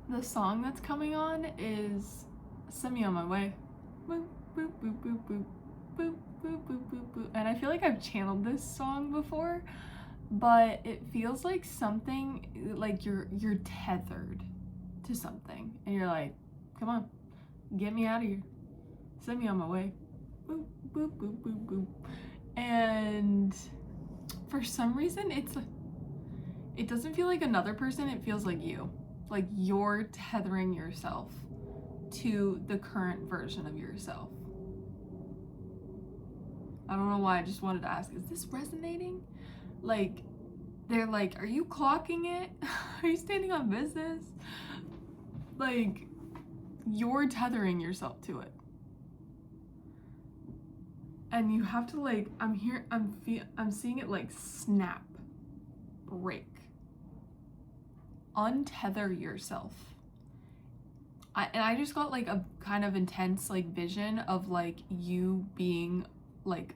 The song that's coming on is Send Me On My Way. Boop, boop, boop, boop, boop. Boop, boop, boop, boop, boop. And I feel like I've channeled this song before, but it feels like something like you're tethered to something and you're like, come on, get me out of here. Send me on my way. Boop, boop, boop, boop, boop. And for some reason it doesn't feel like another person, it feels like you. Like you're tethering yourself to the current version of yourself. I don't know why, I just wanted to ask, is this resonating? Like, they're like, are you clocking it? Are you standing on business? Like, you're tethering yourself to it. And you have to like, I'm seeing it like snap, break, untether yourself. I just got like a kind of intense like vision of like you being like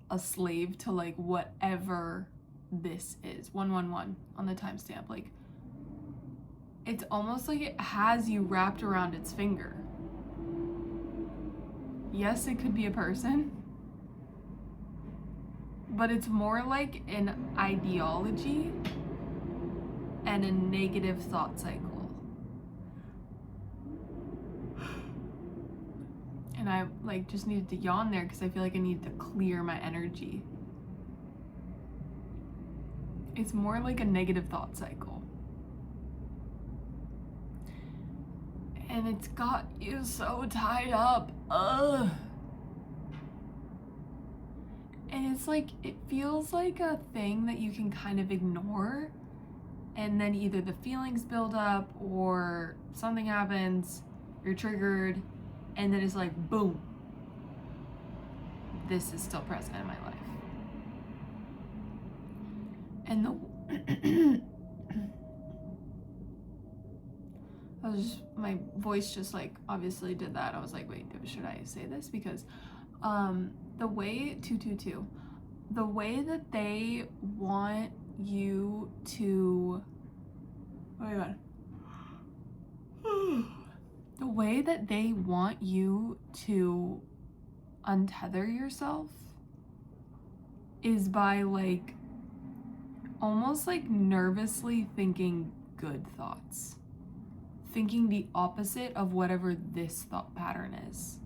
a slave to like whatever this is. 111 on the timestamp. Like it's almost like it has you wrapped around its finger. Yes, it could be a person, but it's more like an ideology and a negative thought cycle. And I like just needed to yawn there because I feel like I need to clear my energy. It's more like a negative thought cycle. And it's got you so tied up. Ugh. And it's like, it feels like a thing that you can kind of ignore. And then either the feelings build up or something happens, you're triggered, and then it's like, boom, this is still present in my life. And my voice just like obviously did that. I was like, wait, should I say this? Because the way 222, the way that they want you to, oh my god. The way that they want you to untether yourself is by like almost like nervously thinking good thoughts, thinking the opposite of whatever this thought pattern is.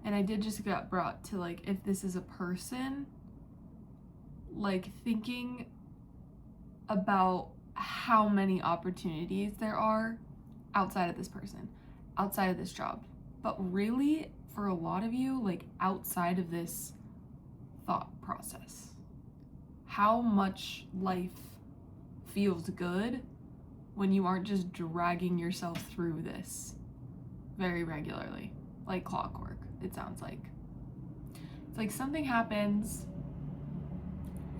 And I did just get brought to like, if this is a person, like thinking about how many opportunities there are outside of this person, outside of this job. But really, for a lot of you, like outside of this thought process, how much life feels good when you aren't just dragging yourself through this very regularly, like clockwork, it sounds like. It's like something happens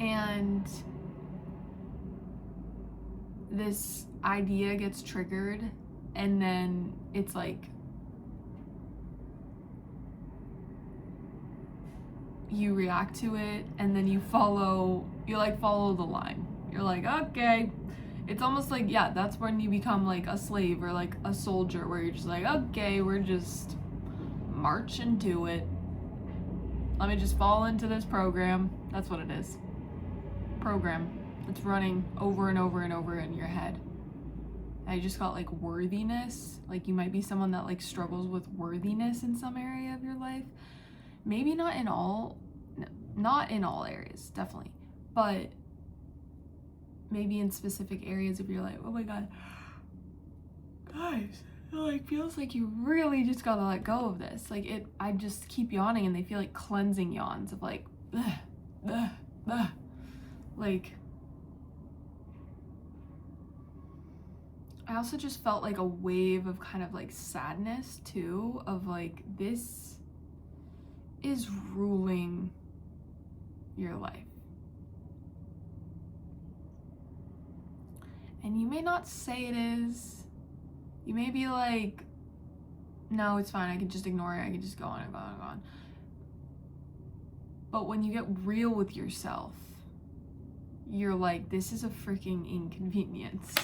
and this idea gets triggered, and then it's like you react to it, and then you follow the line. You're like, okay. It's almost like, yeah, that's when you become like a slave or like a soldier, where you're just like, okay, we're just march into it. Let me just fall into this program. That's what it is. Program. It's running over and over and over in your head. I just got like worthiness. Like you might be someone that like struggles with worthiness in some area of your life. Maybe not in all areas, definitely. But maybe in specific areas if you're like, oh my god, guys, it like feels like you really just gotta let go of this. Like I just keep yawning and they feel like cleansing yawns of like, ugh, ugh, ugh. Like, I also just felt like a wave of kind of like sadness too, of like, this is ruling your life. And you may not say it is. You may be like, no, it's fine, I can just ignore it, I can just go on and go on and go on. But when you get real with yourself, you're like, this is a freaking inconvenience.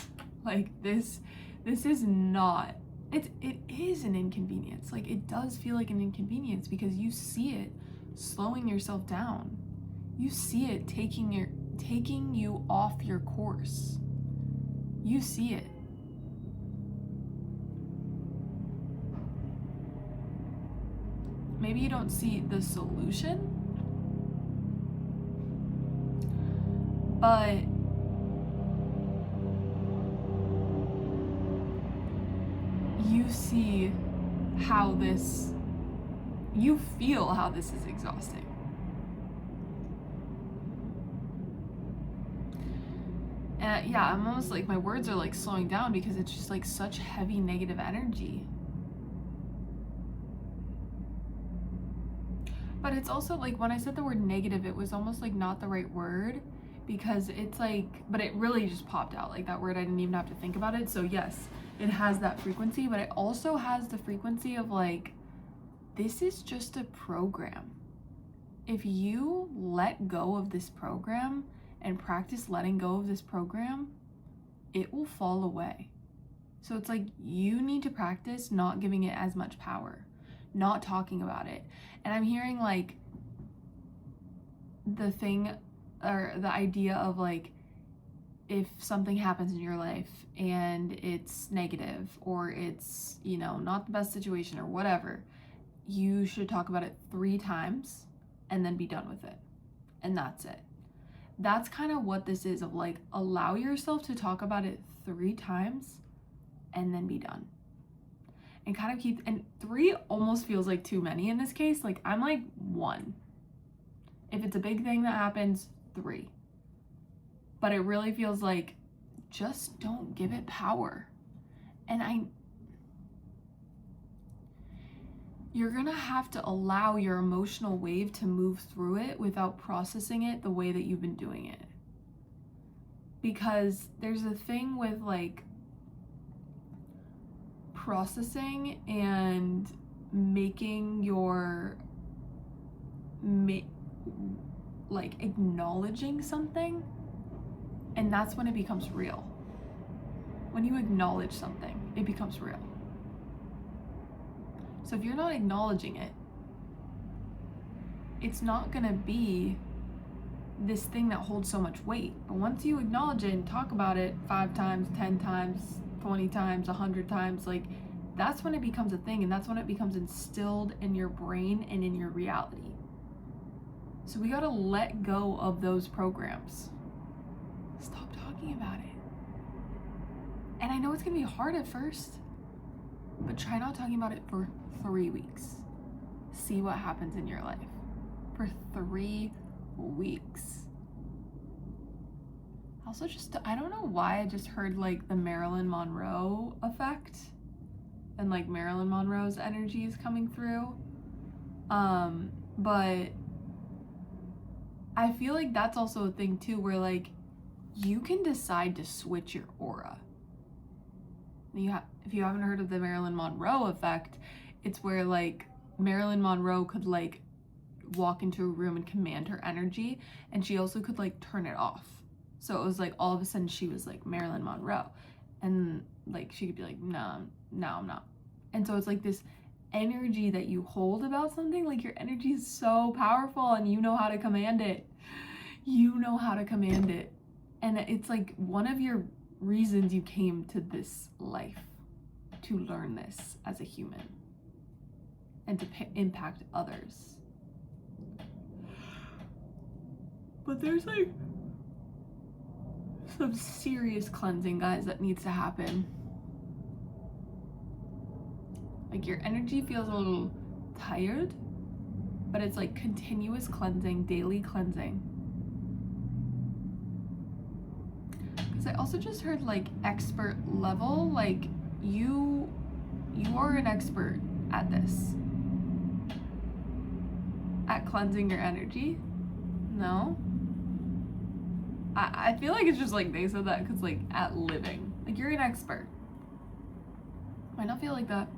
Like this is not, it is an inconvenience. Like it does feel like an inconvenience because you see it slowing yourself down. You see it taking you off your course. You see it. Maybe you don't see the solution, but you see how this, you feel how this is exhausting. And yeah, I'm almost like, my words are like slowing down because it's just like such heavy negative energy. But it's also like, when I said the word negative, it was almost like not the right word, because it's like, but it really just popped out like that word. I didn't even have to think about it. So yes, it has that frequency, but it also has the frequency of like, this is just a program. If you let go of this program and practice letting go of this program, it will fall away. So it's like, you need to practice not giving it as much power, not talking about it. And I'm hearing like the thing, or the idea of like, if something happens in your life and it's negative, or it's, you know, not the best situation or whatever, you should talk about it 3 times and then be done with it. And that's it. That's kind of what this is, of like, allow yourself to talk about it 3 times and then be done. And kind of keep, and 3 almost feels like too many in this case. Like I'm like 1. If it's a big thing that happens, 3. But it really feels like, just don't give it power. And you're gonna have to allow your emotional wave to move through it without processing it the way that you've been doing it. Because there's a thing with like processing and making your, like acknowledging something, and that's when it becomes real. When you acknowledge something, it becomes real. So if you're not acknowledging it, it's not gonna be this thing that holds so much weight. But once you acknowledge it and talk about it 5 times, 10 times, 20 times, 100 times, like that's when it becomes a thing, and that's when it becomes instilled in your brain and in your reality. So we gotta let go of those programs. Stop talking about it. And I know it's gonna be hard at first, but try not talking about it for 3 weeks. See what happens in your life for 3 weeks. Also, I don't know why I just heard like the Marilyn Monroe effect, and like Marilyn Monroe's energy is coming through. But I feel like that's also a thing too, where like you can decide to switch your aura. If you haven't heard of the Marilyn Monroe effect, it's where like Marilyn Monroe could like walk into a room and command her energy, and she also could like turn it off. So it was like all of a sudden she was like Marilyn Monroe, and like she could be like, no, I'm not. And so it's like this energy that you hold about something, like your energy is so powerful and you know how to command it. You know how to command it. And it's like one of your reasons you came to this life, to learn this as a human and to impact others. But there's like some serious cleansing, guys, that needs to happen. Like your energy feels a little tired, but it's like continuous cleansing, daily cleansing. Because I also just heard like expert level, like you are an expert at this, at cleansing your energy. No? I feel like it's just like they said that because like at living, like you're an expert. Might not feel like that.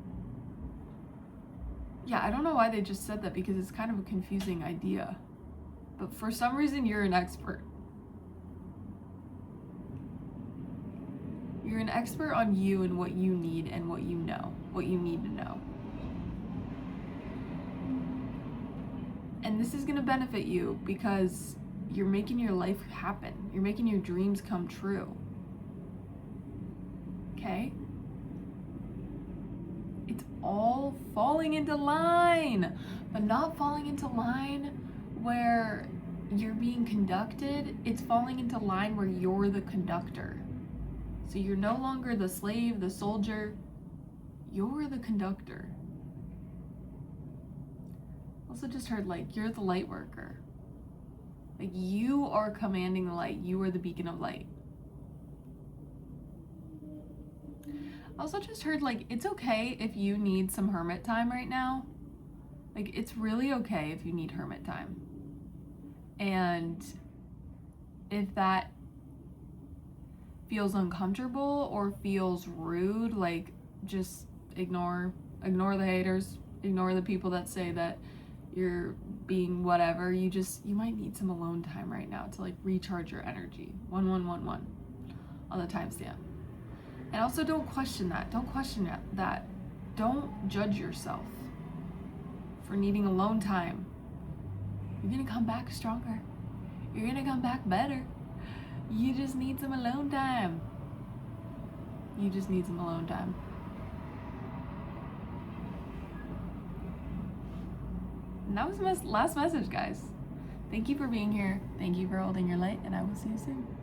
Yeah, I don't know why they just said that, because it's kind of a confusing idea. But for some reason, you're an expert. You're an an expert on you and what you need and what you know, what you need to know. And this is going to benefit you because you're making your life happen. You're making your dreams come true. Okay? It's all falling into line, but not falling into line where you're being conducted. It's falling into line where you're the conductor. So you're no longer the slave, the soldier. You're the conductor. Also just heard, like, you're the light worker. Like, you are commanding the light. You are the beacon of light. Also just heard, like, it's okay if you need some hermit time right now. Like, it's really okay if you need hermit time. And if that feels uncomfortable or feels rude, like, just ignore the haters, ignore the people that say that you're being whatever. You might need some alone time right now to, like, recharge your energy. 1111 on the timestamp. And also don't question that. Don't question that. Don't judge yourself for needing alone time. You're gonna come back stronger. You're gonna come back better. You just need some alone time. You just need some alone time. And that was my last message, guys. Thank you for being here. Thank you for holding your light, and I will see you soon.